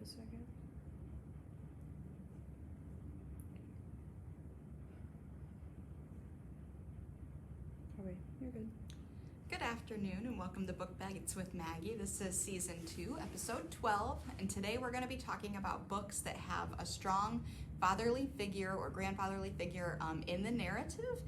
second. Okay, you're good. Good afternoon and welcome to Book Bites with Maggie. This is season 2, episode 12, and today we're going to be talking about books that have a strong fatherly figure or grandfatherly figure in the narrative.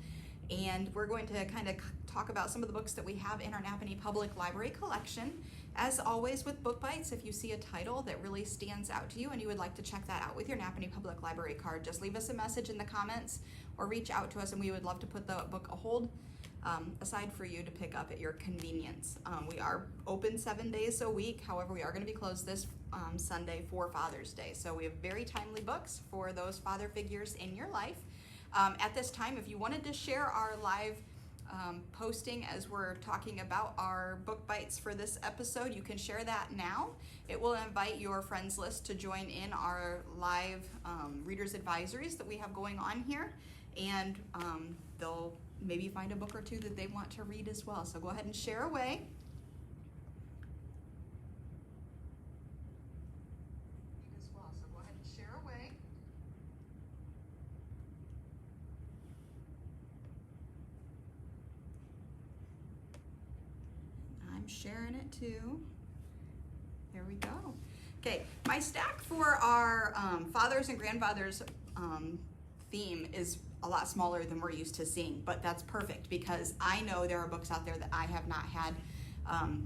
And we're going to kind of talk about some of the books that we have in our Napanee Public Library collection. As always with Book Bites, if you see a title that really stands out to you and you would like to check that out with your Napanee Public Library card, just leave us a message in the comments or reach out to us and we would love to put the book aside for you to pick up at your convenience. We are open 7 days a week. However, we are going to be closed this Sunday for Father's Day. So we have very timely books for those father figures in your life. At this time, if you wanted to share our live posting as we're talking about our book bites for this episode, you can share that now. It will invite your friends list to join in our live readers advisories that we have going on here, and they'll maybe find a book or two that they want to read as well. So go ahead and share away. I'm sharing it too. There we go. Okay, my stack for our fathers and grandfathers theme is a lot smaller than we're used to seeing, but that's perfect because I know there are books out there that I have not had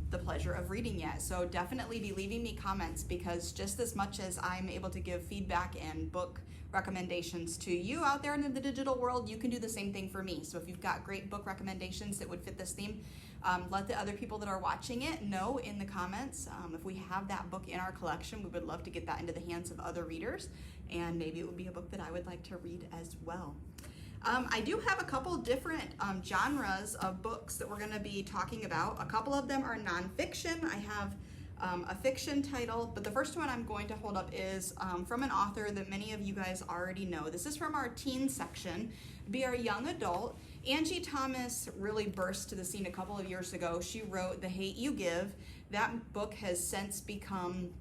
the pleasure of reading yet. So definitely be leaving me comments, because just as much as I'm able to give feedback and book recommendations to you out there in the digital world, you can do the same thing for me. So if you've got great book recommendations that would fit this theme, let the other people that are watching it know in the comments. If we have that book in our collection, we would love to get that into the hands of other readers, and maybe it would be a book that I would like to read as well. I do have a couple different genres of books that we're going to be talking about. A couple of them are nonfiction. I have a fiction title, but the first one I'm going to hold up is from an author that many of you guys already know. This is from our teen section, Be Our Young Adult. Angie Thomas really burst to the scene a couple of years ago. She wrote The Hate U Give. That book has since become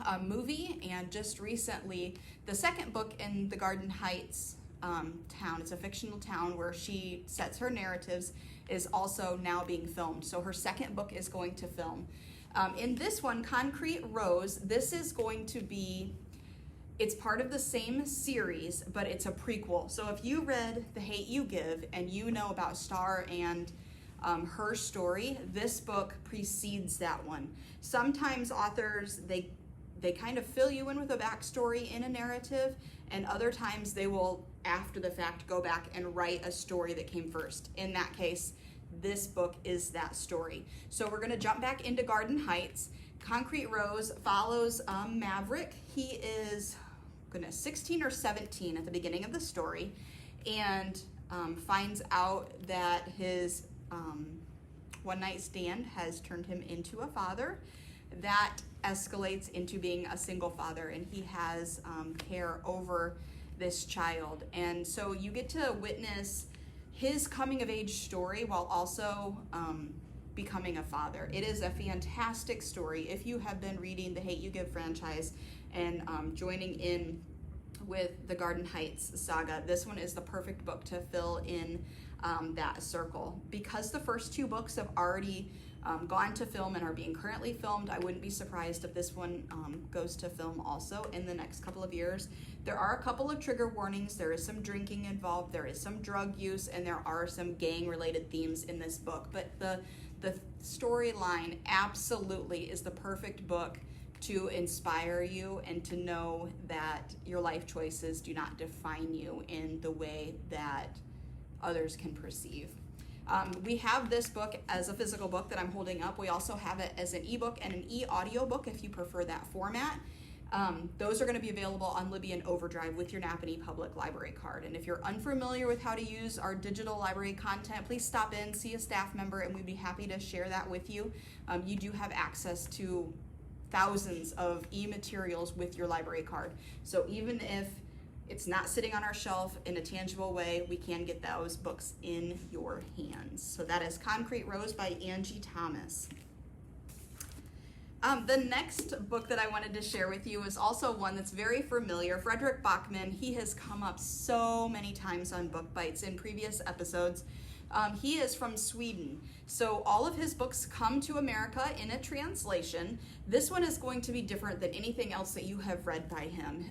a movie, and just recently, the second book in the Garden Heights town, it's a fictional town where she sets her narratives, is also now being filmed. So her second book is going to film. In this one, Concrete Rose, this is going to be, it's part of the same series, but it's a prequel. So if you read The Hate U Give and you know about Star and her story, this book precedes that one. Sometimes authors, they kind of fill you in with a backstory in a narrative, and other times they will, after the fact, go back and write a story that came first. In that case, this book is that story. So we're going to jump back into Garden Heights. Concrete Rose follows Maverick. He is 16 or 17 at the beginning of the story, and finds out that his one night stand has turned him into a father. That escalates into being a single father, and he has care over this child. And so you get to witness his coming of age story while also becoming a father. It is a fantastic story. If you have been reading the Hate U Give franchise and joining in with the Garden Heights saga, this one is the perfect book to fill in that circle. Because the first two books have already gone to film and are being currently filmed, I wouldn't be surprised if this one goes to film also in the next couple of years. There are a couple of trigger warnings. There is some drinking involved, there is some drug use, and there are some gang-related themes in this book. But the storyline absolutely is the perfect book to inspire you and to know that your life choices do not define you in the way that others can perceive. We have this book as a physical book that I'm holding up. We also have it as an ebook and an e-audio book if you prefer that format. Those are going to be available on Libby and Overdrive with your Napanee Public Library card. And if you're unfamiliar with how to use our digital library content, please stop in, see a staff member, and we'd be happy to share that with you. You do have access to thousands of e-materials with your library card. So even if it's not sitting on our shelf in a tangible way, we can get those books in your hands. So that is Concrete Rose by Angie Thomas. The next book that I wanted to share with you is also one that's very familiar. Frederick Bachman, he has come up so many times on Book Bites in previous episodes. He is from Sweden, so all of his books come to America in a translation. This one is going to be different than anything else that you have read by him.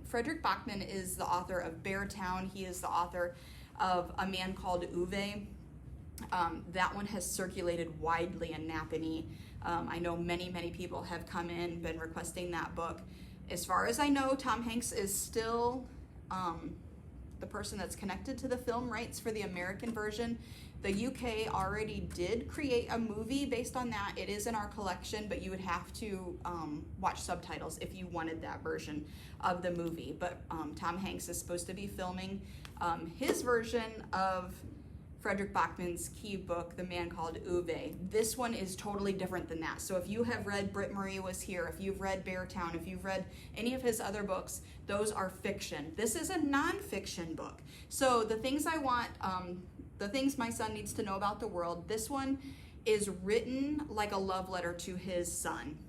Frederick Bachman is the author of Beartown. He is the author of A Man Called Uwe. That one has circulated widely in Napanee. I know many people have come in, been requesting that book. As far as I know, Tom Hanks is still the person that's connected to the film rights for the American version. The UK already did create a movie based on that. It is in our collection, but you would have to watch subtitles if you wanted that version of the movie. But Tom Hanks is supposed to be filming his version of Frederick Bachman's key book, The Man Called Uwe. This one is totally different than that. So if you have read Britt Marie Was Here, if you've read Beartown, if you've read any of his other books, those are fiction. This is a nonfiction book. So the things I want, the things my son needs to know about the world, this one is written like a love letter to his son.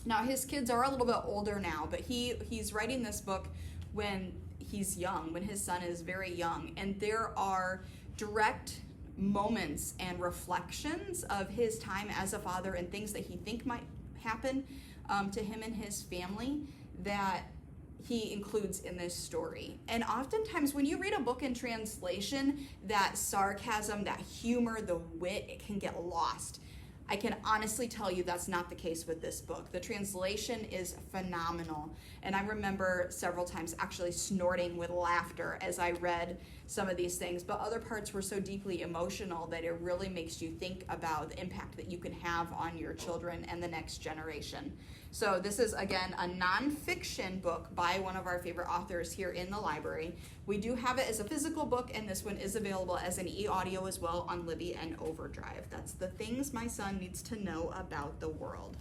Now his kids are a little bit older now, but he's writing this book when he's young, when his son is very young, and there are direct moments and reflections of his time as a father and things that he think might happen to him and his family that he includes in this story. And oftentimes when you read a book in translation, that sarcasm, that humor, the wit, it can get lost. I can honestly tell you that's not the case with this book. The translation is phenomenal. And I remember several times actually snorting with laughter as I read some of these things, but other parts were so deeply emotional that it really makes you think about the impact that you can have on your children and the next generation. So this is, again, a nonfiction book by one of our favorite authors here in the library. We do have it as a physical book, and this one is available as an e-audio as well on Libby and Overdrive. That's the things my son needs to know about the world.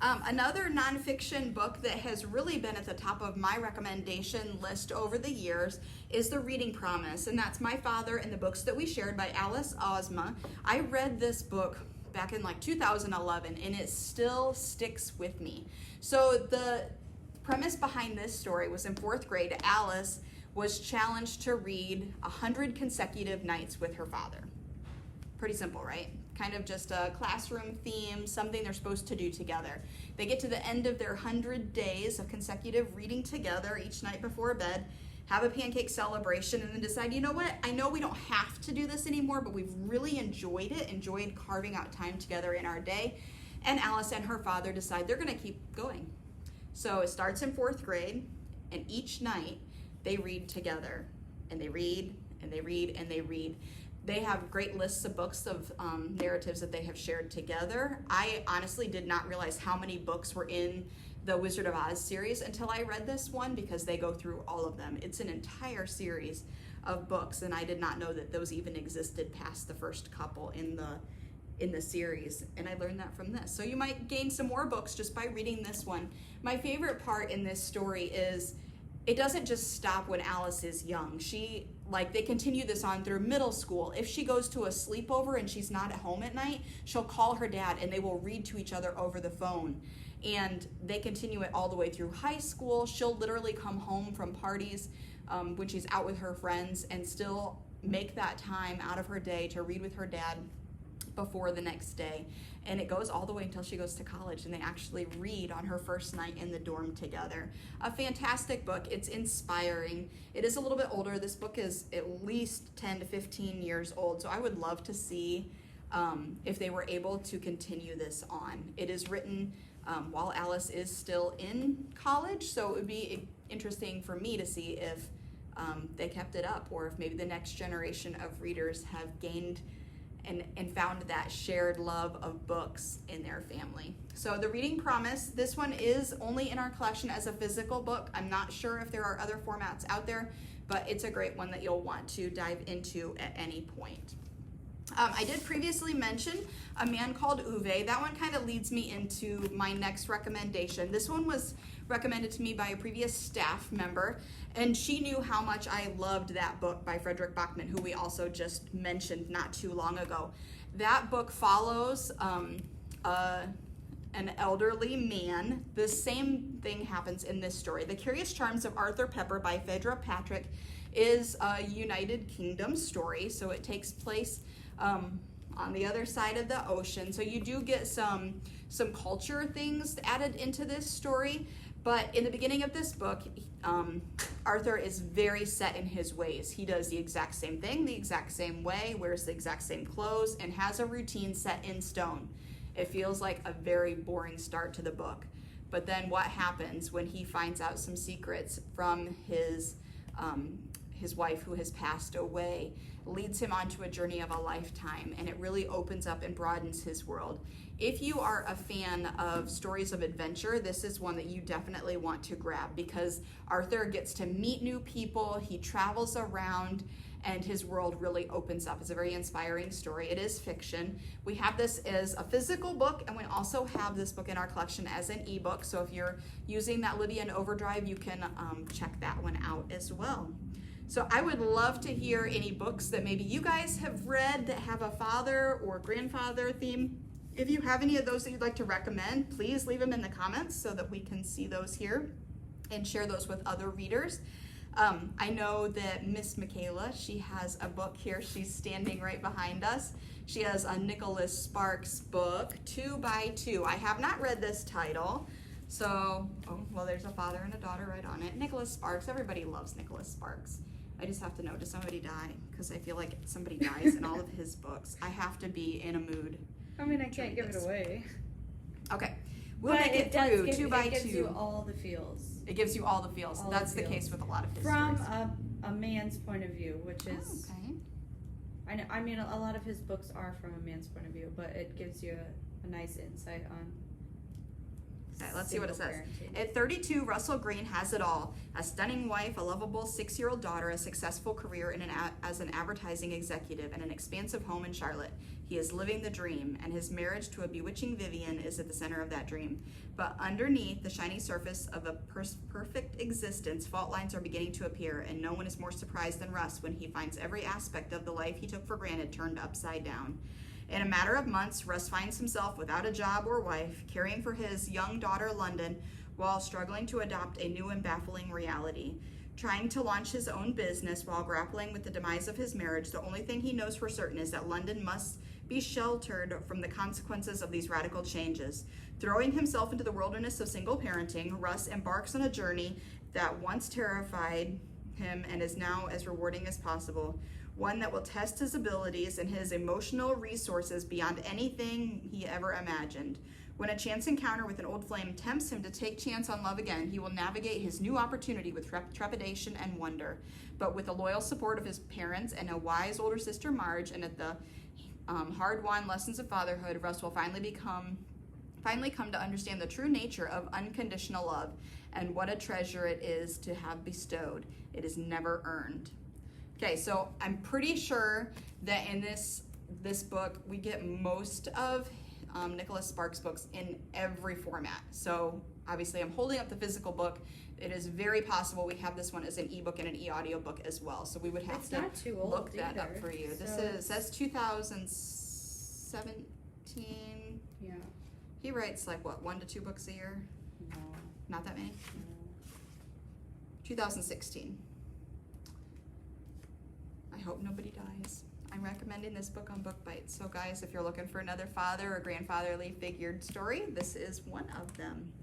Another nonfiction book that has really been at the top of my recommendation list over the years is The Reading Promise, and that's My Father and the Books That We Shared by Alice Ozma. I read this book back in like 2011, and it still sticks with me. So the premise behind this story was in 4th grade, Alice was challenged to read 100 consecutive nights with her father. Pretty simple, right? Kind of just a classroom theme, something they're supposed to do together. They get to the end of their 100 days of consecutive reading together each night before bed, have a pancake celebration, and then decide, you know what, I know we don't have to do this anymore, but we've really enjoyed it, enjoyed carving out time together in our day. And Alice and her father decide they're gonna keep going. So it starts in 4th grade, and each night they read together, and they read, and they read, and they read. They have great lists of books of narratives that they have shared together. I honestly did not realize how many books were in the Wizard of Oz series until I read this one, because they go through all of them. It's an entire series of books, and I did not know that those even existed past the first couple in the series, and I learned that from this. So you might gain some more books just by reading this one. My favorite part in this story is it doesn't just stop when Alice is young. They continue this on through middle school. If she goes to a sleepover and she's not at home at night, she'll call her dad and they will read to each other over the phone. And they continue it all the way through high school. She'll literally come home from parties when she's out with her friends and still make that time out of her day to read with her dad before the next day. And it goes all the way until she goes to college, and they actually read on her first night in the dorm together. A fantastic book. It's inspiring. It is a little bit older. This book is at least 10 to 15 years old, so I would love to see if they were able to continue this on. It is written while Alice is still in college, so it would be interesting for me to see if they kept it up, or if maybe the next generation of readers have gained and found that shared love of books in their family. So The Reading Promise, this one is only in our collection as a physical book. I'm not sure if there are other formats out there, but it's a great one that you'll want to dive into at any point. I did previously mention A Man Called Uwe. That one kind of leads me into my next recommendation. This one was recommended to me by a previous staff member, and she knew how much I loved that book by Frederick Bachman, who we also just mentioned not too long ago. That book follows a an elderly man. The same thing happens in this story. The Curious Charms of Arthur Pepper by Phaedra Patrick is a United Kingdom story, so it takes place on the other side of the ocean. So you do get some culture things added into this story, but in the beginning of this book, Arthur is very set in his ways. He does the exact same thing, the exact same way, wears the exact same clothes, and has a routine set in stone. It feels like a very boring start to the book. But then what happens when he finds out some secrets from his wife who has passed away leads him onto a journey of a lifetime, and it really opens up and broadens his world. If you are a fan of stories of adventure, this is one that you definitely want to grab, because Arthur gets to meet new people, he travels around, and his world really opens up. It's a very inspiring story. It is fiction. We have this as a physical book, and we also have this book in our collection as an ebook. So if you're using that Libby and Overdrive, you can check that one out as well. So I would love to hear any books that maybe you guys have read that have a father or grandfather theme. If you have any of those that you'd like to recommend, please leave them in the comments so that we can see those here and share those with other readers. I know that Miss Michaela, she has a book here. She's standing right behind us. She has a Nicholas Sparks book, 2 by 2. I have not read this title. So, well, there's a father and a daughter right on it. Nicholas Sparks, everybody loves Nicholas Sparks. I just have to know, does somebody die? Because I feel like somebody dies in all of his books. I have to be in a mood. I mean, I can't give it away. Okay, we'll make it through 2 by 2. It gives you all the feels. It gives you all the feels. That's the case with a lot of his stories. From a man's point of view, which is... okay. I mean, a lot of his books are from a man's point of view, but it gives you a nice insight on... Okay, let's see what it says. At 32, Russell Greene has it all. A stunning wife, a lovable 6-year-old daughter, a successful career as an advertising executive, and an expansive home in Charlotte. He is living the dream, and his marriage to a bewitching Vivian is at the center of that dream. But underneath the shiny surface of a perfect existence, fault lines are beginning to appear, and no one is more surprised than Russ when he finds every aspect of the life he took for granted turned upside down. In a matter of months, Russ finds himself without a job or wife, caring for his young daughter, London, while struggling to adopt a new and baffling reality. Trying to launch his own business while grappling with the demise of his marriage, the only thing he knows for certain is that London must be sheltered from the consequences of these radical changes. Throwing himself into the wilderness of single parenting, Russ embarks on a journey that once terrified him and is now as rewarding as possible. One that will test his abilities and his emotional resources beyond anything he ever imagined. When a chance encounter with an old flame tempts him to take chance on love again, he will navigate his new opportunity with trepidation and wonder. But with the loyal support of his parents and a wise older sister, Marge, and at the hard-won lessons of fatherhood, Russ will finally come to understand the true nature of unconditional love and what a treasure it is to have bestowed. It is never earned. Okay, so I'm pretty sure that in this book we get most of Nicholas Sparks' books in every format. So obviously I'm holding up the physical book. It is very possible we have this one as an ebook and an e-audiobook as well. So we would have to look that up for you. This says 2017. Yeah. He writes like what, 1 to 2 books a year? No. Not that many? No. 2016. I hope nobody dies. I'm recommending this book on Book Bites. So guys, if you're looking for another father or grandfatherly figured story, this is one of them.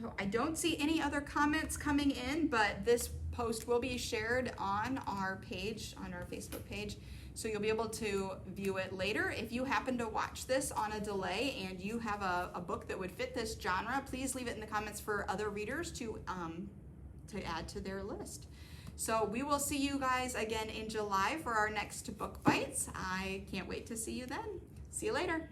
So I don't see any other comments coming in, but this post will be shared on our page, on our Facebook page. So you'll be able to view it later. If you happen to watch this on a delay and you have a book that would fit this genre, please leave it in the comments for other readers to add to their list. So we will see you guys again in July for our next Book Bites. I can't wait to see you then. See you later.